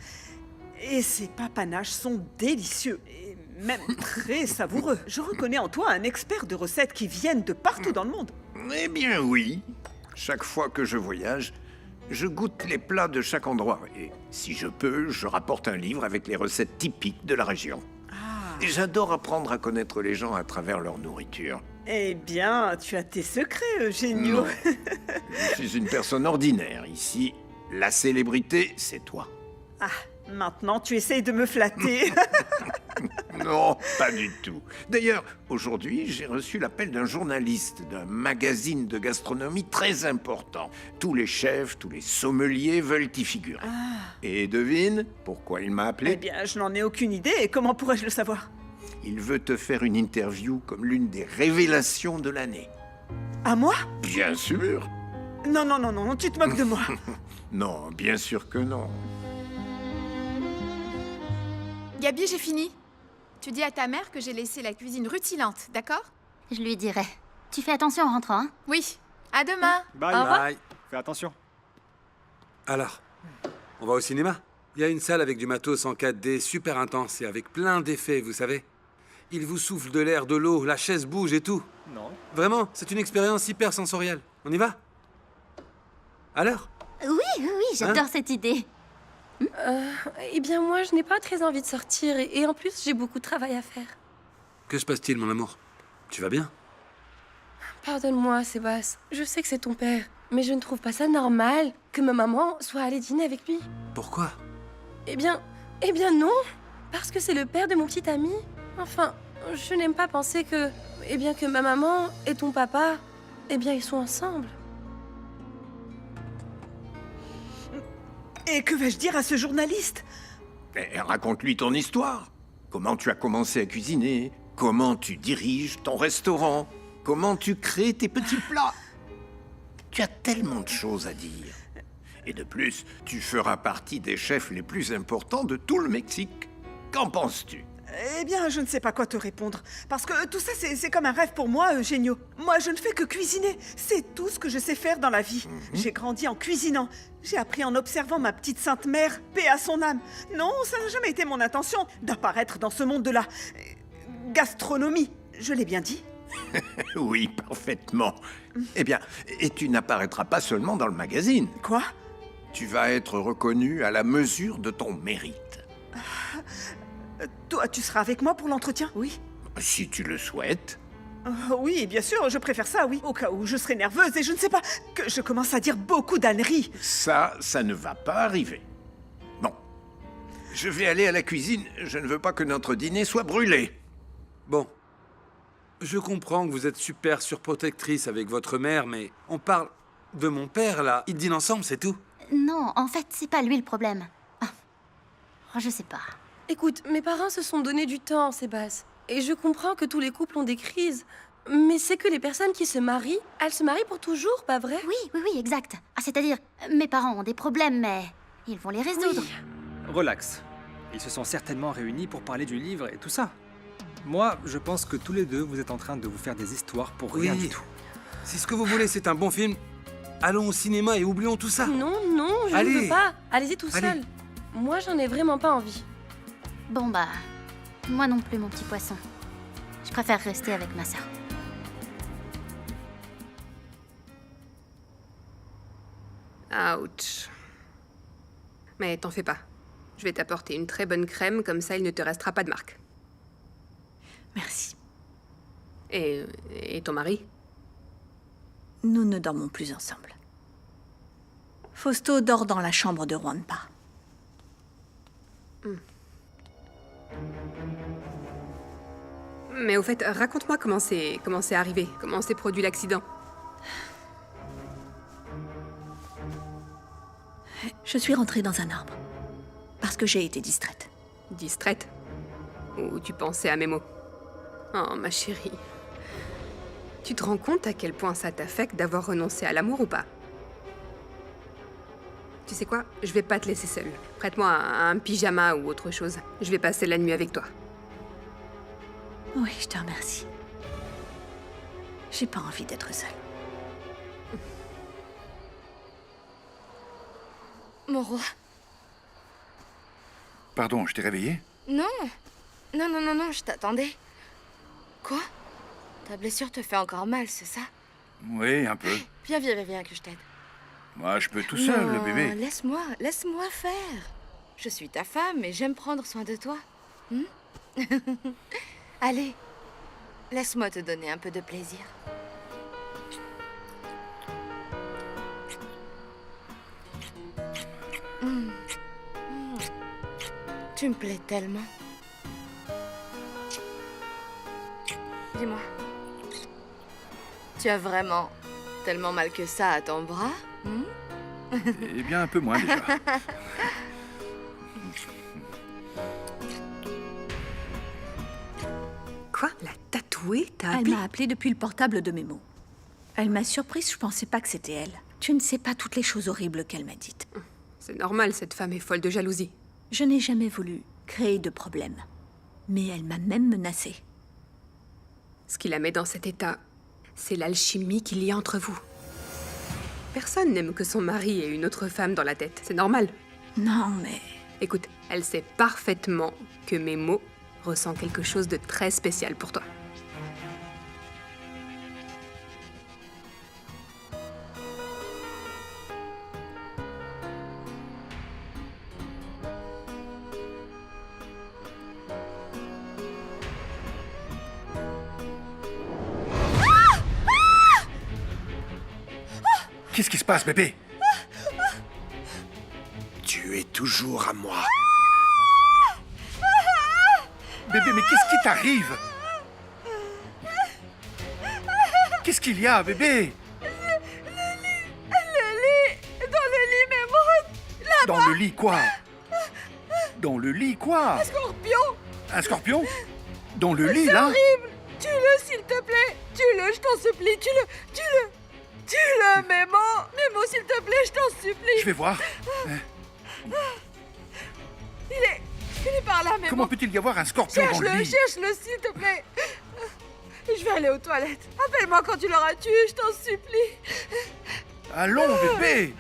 [SPEAKER 4] Et ces papanaches sont délicieux, et même très savoureux. Je reconnais en toi un expert de recettes qui viennent de partout dans le monde.
[SPEAKER 12] Eh bien oui. Chaque fois que je voyage, je goûte les plats de chaque endroit. Et si je peux, je rapporte un livre avec les recettes typiques de la région. Et j'adore apprendre à connaître les gens à travers leur nourriture.
[SPEAKER 4] Eh bien, tu as tes secrets, Eugenio.
[SPEAKER 12] Non. Je suis une personne ordinaire. Ici, la célébrité, c'est toi.
[SPEAKER 4] Ah, maintenant tu essayes de me flatter.
[SPEAKER 12] Non, pas du tout. D'ailleurs, aujourd'hui, j'ai reçu l'appel d'un journaliste d'un magazine de gastronomie très important. Tous les chefs, tous les sommeliers veulent y figurer. Et devine pourquoi il m'a appelé?
[SPEAKER 4] Eh bien, je n'en ai aucune idée, et comment pourrais-je le savoir?
[SPEAKER 12] Il veut te faire une interview comme l'une des révélations de l'année.
[SPEAKER 4] À moi?
[SPEAKER 12] Bien sûr.
[SPEAKER 4] Non, non, non, non, tu te moques de moi.
[SPEAKER 12] Non, bien sûr que non.
[SPEAKER 8] Gabi, j'ai fini. Tu dis à ta mère que j'ai laissé la cuisine rutilante, d'accord?
[SPEAKER 15] Je lui dirai. Tu fais attention en rentrant, hein?
[SPEAKER 8] Oui. À demain.
[SPEAKER 16] Bye.
[SPEAKER 8] Au revoir.
[SPEAKER 16] Bye. Fais attention.
[SPEAKER 17] Alors, on va au cinéma? Il y a une salle avec du matos en 4D super intense et avec plein d'effets, vous savez. Il vous souffle de l'air, de l'eau, la chaise bouge et tout.
[SPEAKER 16] Non.
[SPEAKER 17] Vraiment, c'est une expérience hyper sensorielle. On y va? Alors?
[SPEAKER 15] Oui, j'adore cette idée.
[SPEAKER 10] Eh bien, moi, je n'ai pas très envie de sortir et en plus, j'ai beaucoup de travail à faire.
[SPEAKER 17] Que se passe-t-il, mon amour? Tu vas bien?
[SPEAKER 10] Pardonne-moi, Sébastien. Je sais que c'est ton père, mais je ne trouve pas ça normal que ma maman soit allée dîner avec lui.
[SPEAKER 17] Pourquoi?
[SPEAKER 10] Eh bien non, parce que c'est le père de mon petit ami. Enfin, je n'aime pas penser que ma maman et ton papa, ils sont ensemble.
[SPEAKER 4] Et que vais-je dire à ce journaliste?
[SPEAKER 12] Raconte-lui ton histoire. Comment tu as commencé à cuisiner? Comment tu diriges ton restaurant? Comment tu crées tes petits plats? Tu as tellement de choses à dire. Et de plus, tu feras partie des chefs les plus importants de tout le Mexique. Qu'en penses-tu?
[SPEAKER 4] Eh bien, je ne sais pas quoi te répondre. Parce que tout ça, c'est comme un rêve pour moi, Eugenio. Moi, je ne fais que cuisiner. C'est tout ce que je sais faire dans la vie. J'ai grandi en cuisinant. J'ai appris en observant ma petite sainte mère, paix à son âme. Non, ça n'a jamais été mon intention d'apparaître dans ce monde de la gastronomie. Je l'ai bien dit?
[SPEAKER 12] Oui, parfaitement. Eh bien, et tu n'apparaîtras pas seulement dans le magazine.
[SPEAKER 4] Quoi?
[SPEAKER 12] Tu vas être reconnu à la mesure de ton mérite.
[SPEAKER 4] Toi, tu seras avec moi pour l'entretien? Oui.
[SPEAKER 12] Si tu le souhaites.
[SPEAKER 4] Oui, bien sûr, je préfère ça, oui. Au cas où je serai nerveuse et je ne sais pas, que je commence à dire beaucoup d'âneries.
[SPEAKER 12] Ça ne va pas arriver. Bon. Je vais aller à la cuisine. Je ne veux pas que notre dîner soit brûlé.
[SPEAKER 17] Bon. Je comprends que vous êtes super surprotectrice avec votre mère, mais on parle de mon père, là. Ils dînent ensemble, c'est tout.
[SPEAKER 15] Non, en fait, c'est pas lui le problème. Ah, je sais pas.
[SPEAKER 10] Écoute, mes parents se sont donné du temps, Sébastien. Et je comprends que tous les couples ont des crises. Mais c'est que les personnes qui se marient, elles se marient pour toujours, pas vrai?
[SPEAKER 15] Oui, exact. Ah, c'est-à-dire, mes parents ont des problèmes, mais ils vont les résoudre.
[SPEAKER 16] Relax. Ils se sont certainement réunis pour parler du livre et tout ça. Moi, je pense que tous les deux, vous êtes en train de vous faire des histoires pour rien du tout.
[SPEAKER 17] Si ce que vous voulez, c'est un bon film, allons au cinéma et oublions tout ça.
[SPEAKER 10] Non, je
[SPEAKER 17] Allez.
[SPEAKER 10] ne veux pas. Allez-y tout
[SPEAKER 17] Allez.
[SPEAKER 10] seul. Moi, j'en ai vraiment pas envie.
[SPEAKER 15] Bon bah, moi non plus, mon petit poisson. Je préfère rester avec ma sœur.
[SPEAKER 18] Ouch. Mais t'en fais pas. Je vais t'apporter une très bonne crème, comme ça il ne te restera pas de marque.
[SPEAKER 7] Merci.
[SPEAKER 18] Et ton mari?
[SPEAKER 7] Nous ne dormons plus ensemble. Fausto dort dans la chambre de Juanpa.
[SPEAKER 18] Mais au fait, raconte-moi comment c'est arrivé, comment s'est produit l'accident.
[SPEAKER 7] Je suis rentrée dans un arbre. Parce que j'ai été distraite.
[SPEAKER 18] Distraite? Ou tu pensais à mes mots? Oh, ma chérie. Tu te rends compte à quel point ça t'affecte d'avoir renoncé à l'amour ou pas? Tu sais quoi? Je vais pas te laisser seule. Prête-moi un pyjama ou autre chose. Je vais passer la nuit avec toi.
[SPEAKER 7] Oui, je te remercie. J'ai pas envie d'être seule.
[SPEAKER 5] Mon roi.
[SPEAKER 2] Pardon, je t'ai réveillé?
[SPEAKER 5] Non, je t'attendais. Quoi? Ta blessure te fait encore mal, c'est ça?
[SPEAKER 2] Oui, un peu.
[SPEAKER 5] Viens que je t'aide.
[SPEAKER 2] Moi, je peux tout seul, le bébé.
[SPEAKER 5] Laisse-moi faire. Je suis ta femme et j'aime prendre soin de toi. Allez, laisse-moi te donner un peu de plaisir. Tu me plais tellement. Dis-moi, tu as vraiment tellement mal que ça à ton bras?
[SPEAKER 2] Eh bien, un peu moins déjà.
[SPEAKER 18] Quoi? La tatouée? T'as
[SPEAKER 7] Elle
[SPEAKER 18] appelé?
[SPEAKER 7] m'a appelée depuis le portable de Mémo. Elle m'a surprise, je pensais pas que c'était elle. Tu ne sais pas toutes les choses horribles qu'elle m'a dites.
[SPEAKER 18] C'est normal, cette femme est folle de jalousie.
[SPEAKER 7] Je n'ai jamais voulu créer de problème. Mais elle m'a même menacée.
[SPEAKER 18] Ce qui la met dans cet état, c'est l'alchimie qu'il y a entre vous. Personne n'aime que son mari ait une autre femme dans la tête, c'est normal.
[SPEAKER 7] Non, mais...
[SPEAKER 18] Écoute, elle sait parfaitement que Mémo ressent quelque chose de très spécial pour toi.
[SPEAKER 2] Qu'est-ce qui se passe, bébé?
[SPEAKER 12] Tu es toujours à moi.
[SPEAKER 2] Bébé, mais qu'est-ce qui t'arrive? Qu'est-ce qu'il y a, bébé?
[SPEAKER 4] Dans le lit, Mémo! Là-bas!
[SPEAKER 2] Dans le lit, quoi? Dans le lit, quoi?
[SPEAKER 4] Un scorpion!
[SPEAKER 2] Un scorpion? Dans le lit,
[SPEAKER 4] C'est
[SPEAKER 2] là?
[SPEAKER 4] horrible! Tue-le, s'il te plaît! Tue-le, je t'en supplie! Tue-le! Tue-le, Mémo! Mémo, s'il te plaît, je t'en supplie!
[SPEAKER 2] Je vais voir.
[SPEAKER 4] Il est par là, Mémo!
[SPEAKER 2] Comment peut-il y avoir un scorpion dans le lit?
[SPEAKER 4] Cherche-le, s'il te plaît! Je vais aller aux toilettes. Appelle-moi quand tu l'auras tué, je t'en supplie!
[SPEAKER 2] Allons, bébé!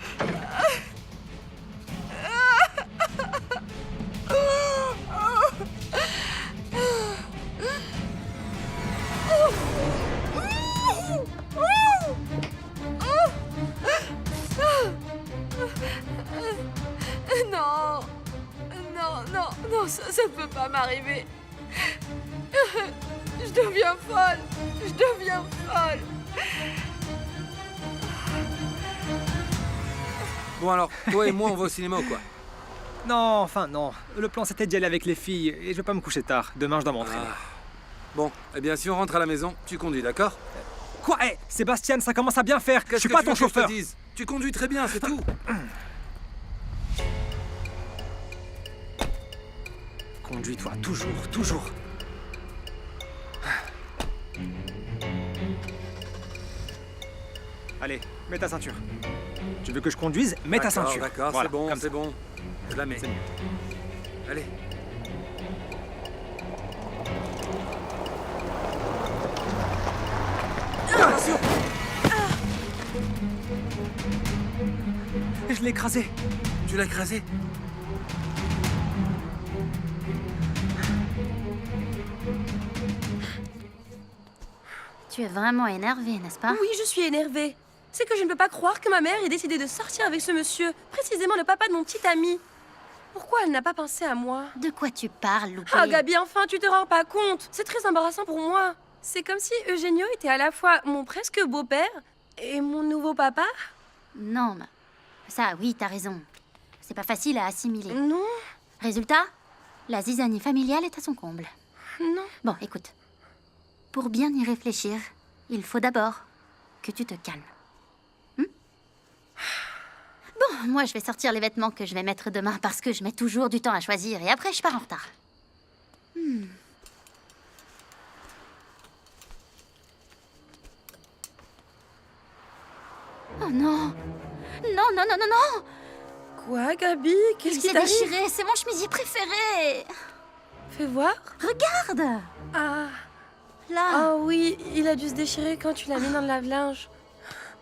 [SPEAKER 4] Non, ça ne peut pas m'arriver. Je deviens folle.
[SPEAKER 17] Bon alors, toi et moi, on va au cinéma ou quoi?
[SPEAKER 16] Non, enfin non. Le plan c'était d'y aller avec les filles et je vais pas me coucher tard. Demain je dois m'entraîner.
[SPEAKER 17] Bon, eh bien si on rentre à la maison, tu conduis, d'accord?
[SPEAKER 16] Quoi? Hé, Sébastien, ça commence à bien faire. Je suis
[SPEAKER 17] que
[SPEAKER 16] pas
[SPEAKER 17] tu
[SPEAKER 16] ton
[SPEAKER 17] veux que je te
[SPEAKER 16] chauffeur.
[SPEAKER 17] dise? Tu conduis très bien, c'est tout.
[SPEAKER 16] Conduis-toi, toujours, toujours. Allez, mets ta ceinture. Tu veux que je conduise? Mets ta
[SPEAKER 17] D'accord,
[SPEAKER 16] ceinture.
[SPEAKER 17] D'accord,
[SPEAKER 16] Voilà,
[SPEAKER 17] c'est bon,
[SPEAKER 16] comme
[SPEAKER 17] c'est
[SPEAKER 16] ça.
[SPEAKER 17] bon. Je la mets.
[SPEAKER 16] C'est mieux.
[SPEAKER 17] Allez.
[SPEAKER 16] Attention! Je l'ai écrasé.
[SPEAKER 17] Tu l'as écrasé?
[SPEAKER 15] Tu es vraiment énervé, n'est-ce pas?
[SPEAKER 10] Oui, je suis énervée. C'est que je ne peux pas croire que ma mère ait décidé de sortir avec ce monsieur, précisément le papa de mon petit ami. Pourquoi elle n'a pas pensé à moi?
[SPEAKER 15] De quoi tu parles, Loupé?
[SPEAKER 10] Ah, Gabi, enfin, tu te rends pas compte. C'est très embarrassant pour moi. C'est comme si Eugenio était à la fois mon presque beau-père et mon nouveau papa.
[SPEAKER 15] Non, mais... Ça, oui, t'as raison. C'est pas facile à assimiler.
[SPEAKER 10] Non.
[SPEAKER 15] Résultat, la zizanie familiale est à son comble.
[SPEAKER 10] Non.
[SPEAKER 15] Bon, écoute. Pour bien y réfléchir, il faut d'abord que tu te calmes. Bon, moi, je vais sortir les vêtements que je vais mettre demain parce que je mets toujours du temps à choisir et après, je pars en retard. Oh non! Non, non, non, non, non!
[SPEAKER 10] Quoi, Gabi? Qu'est-ce qui
[SPEAKER 15] s'est
[SPEAKER 10] t'arrive?
[SPEAKER 15] déchiré, c'est mon chemisier préféré!
[SPEAKER 10] Fais voir.
[SPEAKER 15] Regarde!
[SPEAKER 10] Ah.
[SPEAKER 15] Là!
[SPEAKER 10] Oh oui, il a dû se déchirer quand tu l'as mis dans le lave-linge.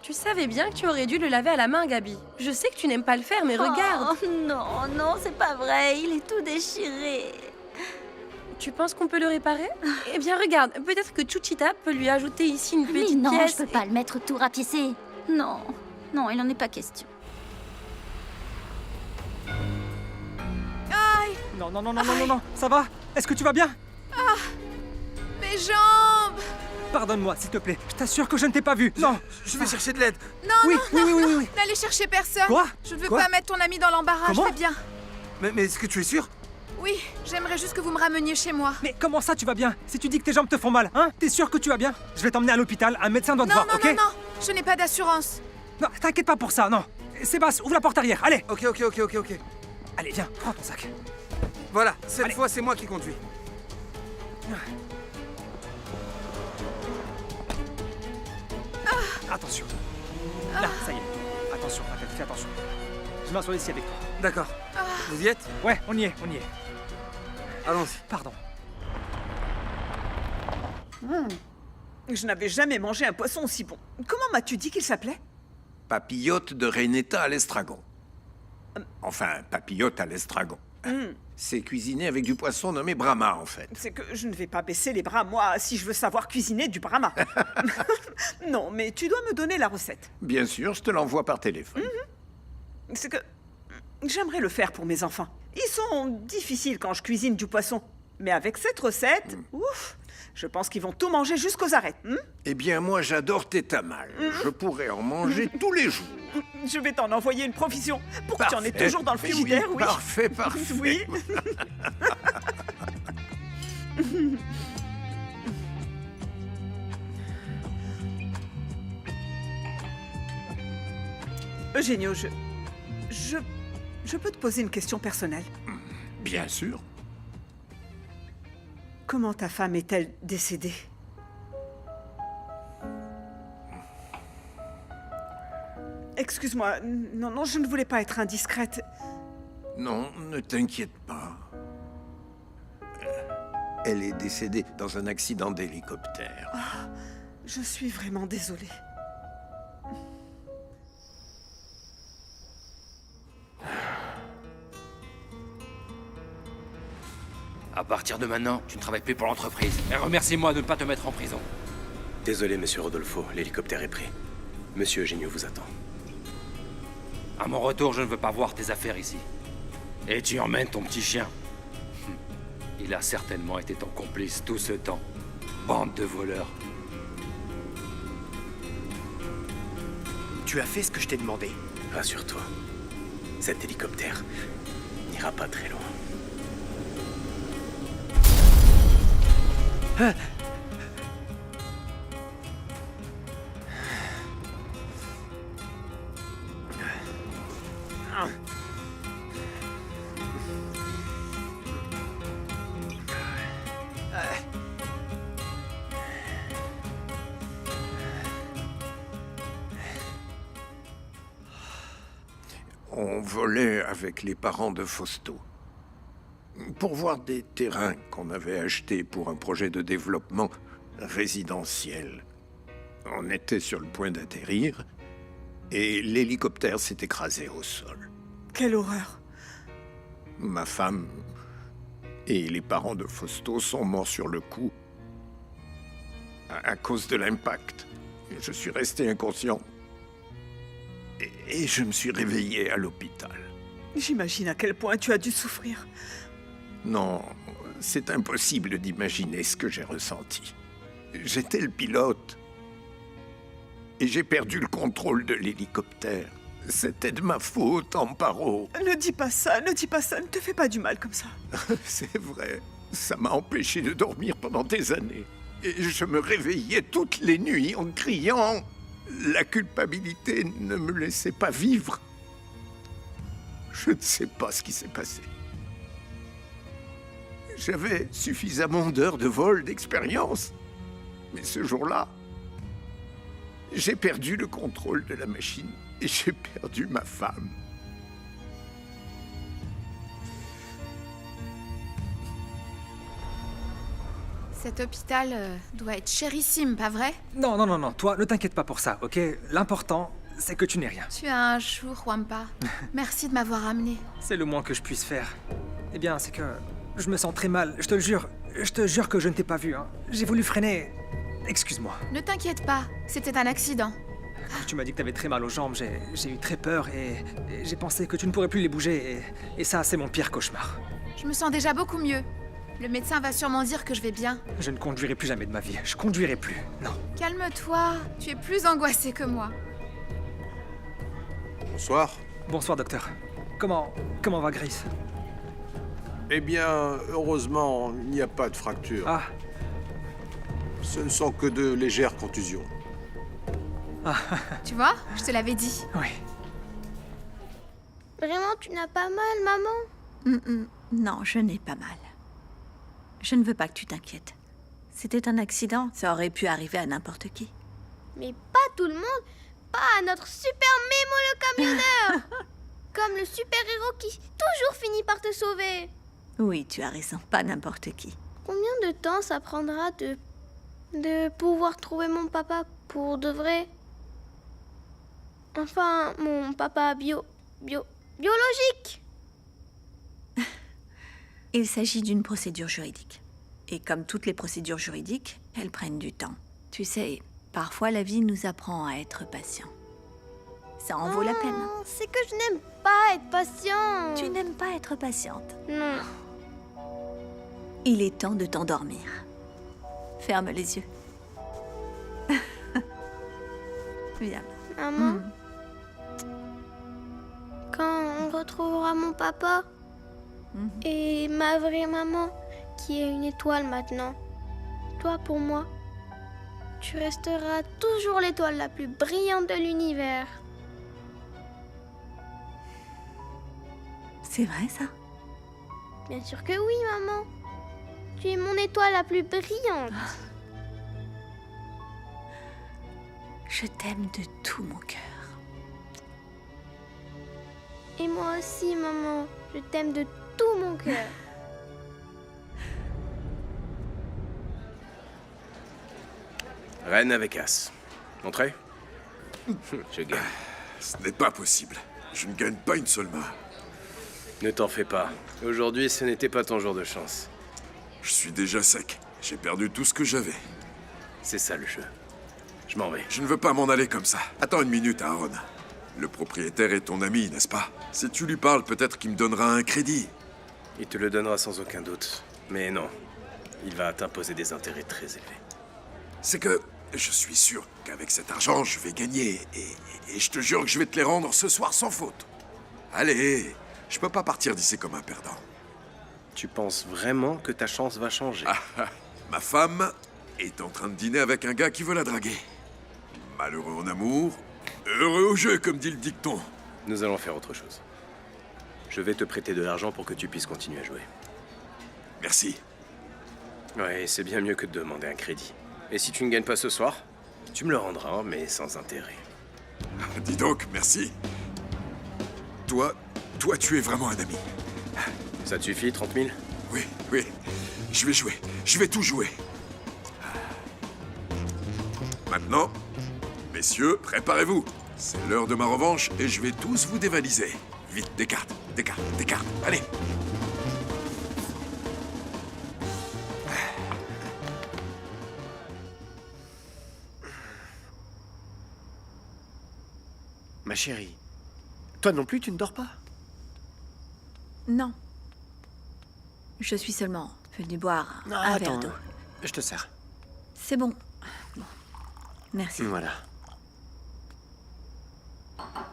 [SPEAKER 10] Tu savais bien que tu aurais dû le laver à la main, Gabi. Je sais que tu n'aimes pas le faire, mais regarde.
[SPEAKER 15] Oh non, non, c'est pas vrai, il est tout déchiré.
[SPEAKER 10] Tu penses qu'on peut le réparer? Eh bien, regarde, peut-être que Chuchita peut lui ajouter ici une
[SPEAKER 15] Mais
[SPEAKER 10] petite
[SPEAKER 15] non,
[SPEAKER 10] pièce.
[SPEAKER 15] je peux pas le mettre tout rapiécé. Non, non, il n'en est pas question.
[SPEAKER 8] Aïe!
[SPEAKER 16] Non, non, non, non, non, non, non. Ça va? Est-ce que tu vas bien?
[SPEAKER 8] Ah! Mes jambes!
[SPEAKER 16] Pardonne-moi, s'il te plaît. Je t'assure que je ne t'ai pas vu. Non.
[SPEAKER 17] Je vais chercher de l'aide.
[SPEAKER 8] Non,
[SPEAKER 16] Oui,
[SPEAKER 8] non,
[SPEAKER 16] oui,
[SPEAKER 8] non,
[SPEAKER 16] oui, oui,
[SPEAKER 8] non.
[SPEAKER 16] oui.
[SPEAKER 8] N'allez chercher personne.
[SPEAKER 16] Quoi?
[SPEAKER 8] Je ne veux
[SPEAKER 16] Quoi?
[SPEAKER 8] pas mettre ton ami dans l'embarras,
[SPEAKER 16] Comment?
[SPEAKER 8] je vais bien.
[SPEAKER 17] Mais est-ce que tu es sûr?
[SPEAKER 8] Oui, j'aimerais juste que vous me rameniez chez moi.
[SPEAKER 16] Mais comment ça, tu vas bien? Si tu dis que tes jambes te font mal, hein? T'es sûr que tu vas bien? Je vais t'emmener à l'hôpital, un médecin doit te
[SPEAKER 8] Non,
[SPEAKER 16] voir,
[SPEAKER 8] non,
[SPEAKER 16] ok?
[SPEAKER 8] non, non, je n'ai pas d'assurance.
[SPEAKER 16] Non, t'inquiète pas pour ça, non. Sébastien, ouvre la porte arrière, allez.
[SPEAKER 17] Ok.
[SPEAKER 16] Allez, viens, prends ton sac.
[SPEAKER 17] Voilà, cette
[SPEAKER 16] Allez.
[SPEAKER 17] fois, c'est moi qui conduis.
[SPEAKER 16] Attention. Là, ça y est. Attention, ma tête, fais attention. Je m'assois ici avec toi.
[SPEAKER 17] D'accord. Vous y êtes?
[SPEAKER 16] Ouais, on y est, on y est.
[SPEAKER 17] Allons-y.
[SPEAKER 16] Pardon.
[SPEAKER 4] Je n'avais jamais mangé un poisson aussi bon. Comment m'as-tu dit qu'il s'appelait?
[SPEAKER 12] Papillote de Renetta à l'estragon. Enfin, papillote à l'estragon. C'est cuisiné avec du poisson nommé Brahma, en fait.
[SPEAKER 4] C'est que je ne vais pas baisser les bras, moi, si je veux savoir cuisiner du brahma. Non, mais tu dois me donner la recette.
[SPEAKER 12] Bien sûr, je te l'envoie par téléphone.
[SPEAKER 4] C'est que j'aimerais le faire pour mes enfants. Ils sont difficiles quand je cuisine du poisson. Mais avec cette recette, ouf, je pense qu'ils vont tout manger jusqu'aux arêtes.
[SPEAKER 12] Eh bien, moi, j'adore tes tamales. Je pourrais en manger tous les jours.
[SPEAKER 4] Je vais t'en envoyer une provision pour que tu en aies
[SPEAKER 12] Parfait.
[SPEAKER 4] toujours dans le frigidaire, oui.
[SPEAKER 12] Parfait.
[SPEAKER 4] Oui. Eugenio, je peux te poser une question personnelle?
[SPEAKER 12] Bien sûr.
[SPEAKER 4] Comment ta femme est-elle décédée? Excuse-moi, non, non, je ne voulais pas être indiscrète.
[SPEAKER 12] Non, ne t'inquiète pas. Elle est décédée dans un accident d'hélicoptère.
[SPEAKER 4] Je suis vraiment désolée.
[SPEAKER 9] À partir de maintenant, tu ne travailles plus pour l'entreprise. Et remercie-moi de ne pas te mettre en prison.
[SPEAKER 11] Désolé, monsieur Rodolfo, l'hélicoptère est prêt. Monsieur Eugenio vous attend.
[SPEAKER 9] À mon retour, je ne veux pas voir tes affaires ici. Et tu emmènes ton petit chien. Il a certainement été ton complice tout ce temps. Bande de voleurs.
[SPEAKER 1] Tu as fait ce que je t'ai demandé.
[SPEAKER 11] Rassure-toi, cet hélicoptère n'ira pas très loin.
[SPEAKER 12] On volait avec les parents de Fausto pour voir des terrains qu'on avait achetés pour un projet de développement résidentiel. On était sur le point d'atterrir et l'hélicoptère s'est écrasé au sol.
[SPEAKER 4] Quelle horreur.
[SPEAKER 12] Ma femme et les parents de Fausto sont morts sur le coup à cause de l'impact. Je suis resté inconscient. Et je me suis réveillé à l'hôpital.
[SPEAKER 4] J'imagine à quel point tu as dû souffrir.
[SPEAKER 12] Non, c'est impossible d'imaginer ce que j'ai ressenti. J'étais le pilote. Et j'ai perdu le contrôle de l'hélicoptère. C'était de ma faute, Amparo.
[SPEAKER 4] Ne dis pas ça, ne te fais pas du mal comme ça.
[SPEAKER 12] C'est vrai, ça m'a empêché de dormir pendant des années. Et je me réveillais toutes les nuits en criant. La culpabilité ne me laissait pas vivre. Je ne sais pas ce qui s'est passé. J'avais suffisamment d'heures de vol, d'expérience. Mais ce jour-là, j'ai perdu le contrôle de la machine et j'ai perdu ma femme.
[SPEAKER 8] Cet hôpital doit être chérissime, pas vrai?
[SPEAKER 16] Non, non, non, non, toi, ne t'inquiète pas pour ça, ok? L'important, c'est que tu n'es rien.
[SPEAKER 8] Tu as un chou, Wampa. Merci de m'avoir amené.
[SPEAKER 16] C'est le moins que je puisse faire. Eh bien, c'est que je me sens très mal, je te le jure. Je te jure que je ne t'ai pas vu, hein. J'ai voulu freiner. Excuse-moi.
[SPEAKER 8] Ne t'inquiète pas, c'était un accident.
[SPEAKER 16] Tu m'as dit que t'avais très mal aux jambes, j'ai eu très peur et j'ai pensé que tu ne pourrais plus les bouger et ça, c'est mon pire cauchemar.
[SPEAKER 8] Je me sens déjà beaucoup mieux. Le médecin va sûrement dire que je vais bien.
[SPEAKER 16] Je ne conduirai plus jamais de ma vie. Je conduirai plus. Non.
[SPEAKER 8] Calme-toi. Tu es plus angoissé que moi.
[SPEAKER 3] Bonsoir.
[SPEAKER 16] Bonsoir, docteur. Comment va Grace?
[SPEAKER 3] Eh bien, heureusement, il n'y a pas de fracture.
[SPEAKER 16] Ah.
[SPEAKER 3] Ce ne sont que de légères contusions.
[SPEAKER 16] Ah.
[SPEAKER 8] Tu vois, je te l'avais dit.
[SPEAKER 16] Oui.
[SPEAKER 19] Vraiment, tu n'as pas mal, maman?
[SPEAKER 7] Non, je n'ai pas mal. Je ne veux pas que tu t'inquiètes. C'était un accident, ça aurait pu arriver à n'importe qui.
[SPEAKER 19] Mais pas tout le monde, pas à notre super Memo le camionneur. Comme le super-héros qui toujours finit par te sauver.
[SPEAKER 7] Oui, tu as raison, pas n'importe qui.
[SPEAKER 19] Combien de temps ça prendra de pouvoir trouver mon papa pour de vrai? Enfin, mon papa biologique.
[SPEAKER 7] Il s'agit d'une procédure juridique. Et comme toutes les procédures juridiques, elles prennent du temps. Tu sais, parfois la vie nous apprend à être patient. Ça en vaut la peine.
[SPEAKER 19] C'est que je n'aime pas être patiente.
[SPEAKER 7] Tu n'aimes pas être patiente?
[SPEAKER 19] Non.
[SPEAKER 7] Il est temps de t'endormir. Ferme les yeux. Viens.
[SPEAKER 19] Maman, quand on retrouvera mon papa et ma vraie maman, qui est une étoile maintenant, toi pour moi, tu resteras toujours l'étoile la plus brillante de l'univers.
[SPEAKER 7] C'est vrai ça?
[SPEAKER 19] Bien sûr que oui, maman. Tu es mon étoile la plus brillante.
[SPEAKER 7] Je t'aime de tout mon cœur.
[SPEAKER 19] Et moi aussi, maman. Je t'aime de tout mon cœur.
[SPEAKER 11] Reine avec As. Montrez. Je gagne.
[SPEAKER 3] Ce n'est pas possible. Je ne gagne pas une seule main.
[SPEAKER 11] Ne t'en fais pas. Aujourd'hui, ce n'était pas ton jour de chance.
[SPEAKER 3] Je suis déjà sec. J'ai perdu tout ce que j'avais.
[SPEAKER 11] C'est ça le jeu. Je m'en vais.
[SPEAKER 3] Je ne veux pas m'en aller comme ça. Attends une minute, Aaron. Le propriétaire est ton ami, n'est-ce pas? Si tu lui parles, peut-être qu'il me donnera un crédit.
[SPEAKER 11] Il te le donnera sans aucun doute. Mais non. Il va t'imposer des intérêts très élevés.
[SPEAKER 3] C'est que je suis sûr qu'avec cet argent, je vais gagner. Et je te jure que je vais te les rendre ce soir sans faute. Allez, Je peux pas partir d'ici comme un perdant.
[SPEAKER 11] Tu penses vraiment que ta chance va changer?
[SPEAKER 3] Ma femme est en train de dîner avec un gars qui veut la draguer. Malheureux en amour, heureux au jeu, comme dit le dicton.
[SPEAKER 11] Nous allons faire autre chose. Je vais te prêter de l'argent pour que tu puisses continuer à jouer.
[SPEAKER 3] Merci.
[SPEAKER 11] Ouais, c'est bien mieux que de demander un crédit. Et si tu ne gagnes pas ce soir, tu me le rendras, mais sans intérêt.
[SPEAKER 3] Dis donc, merci. Toi, tu es vraiment un ami.
[SPEAKER 11] Ça te suffit, 30 000?
[SPEAKER 3] Oui, oui. Je vais jouer. Je vais tout jouer. Maintenant, messieurs, préparez-vous. C'est l'heure de ma revanche et je vais tous vous dévaliser. Vite, des cartes, des cartes, des cartes. Allez.
[SPEAKER 1] Ma chérie, toi non plus, tu ne dors pas?
[SPEAKER 7] Non. Je suis seulement venue boire un verre
[SPEAKER 1] Attends,
[SPEAKER 7] d'eau.
[SPEAKER 1] je te sers.
[SPEAKER 7] C'est bon. Bon. Merci.
[SPEAKER 1] Voilà.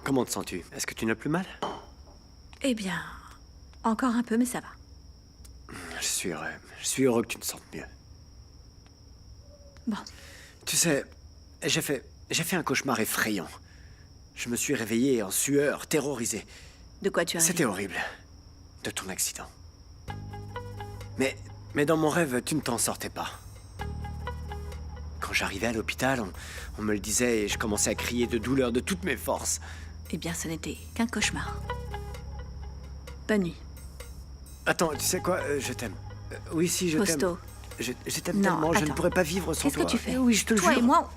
[SPEAKER 1] Comment te sens-tu? Est-ce que tu n'as plus mal?
[SPEAKER 7] Eh bien, encore un peu, mais ça va.
[SPEAKER 1] Je suis heureux. Je suis heureux que tu te sentes mieux.
[SPEAKER 7] Bon.
[SPEAKER 1] Tu sais, j'ai fait un cauchemar effrayant. Je me suis réveillé en sueur, terrorisé.
[SPEAKER 7] De quoi tu as
[SPEAKER 1] C'était horrible. De ton accident. Mais dans mon rêve, tu ne t'en sortais pas. Quand j'arrivais à l'hôpital, on me le disait et je commençais à crier de douleur de toutes mes forces.
[SPEAKER 7] Eh bien, ce n'était qu'un cauchemar. Bonne nuit.
[SPEAKER 1] Attends, tu sais quoi? Je t'aime. Oui, si, je t'aime.
[SPEAKER 7] Fausto.
[SPEAKER 1] Je t'aime
[SPEAKER 7] Non,
[SPEAKER 1] tellement, je ne
[SPEAKER 7] attends.
[SPEAKER 1] pourrais pas vivre sans toi.
[SPEAKER 7] Qu'est-ce que tu fais?
[SPEAKER 1] Oui, je te le
[SPEAKER 7] Toi
[SPEAKER 1] jure.
[SPEAKER 7] et moi,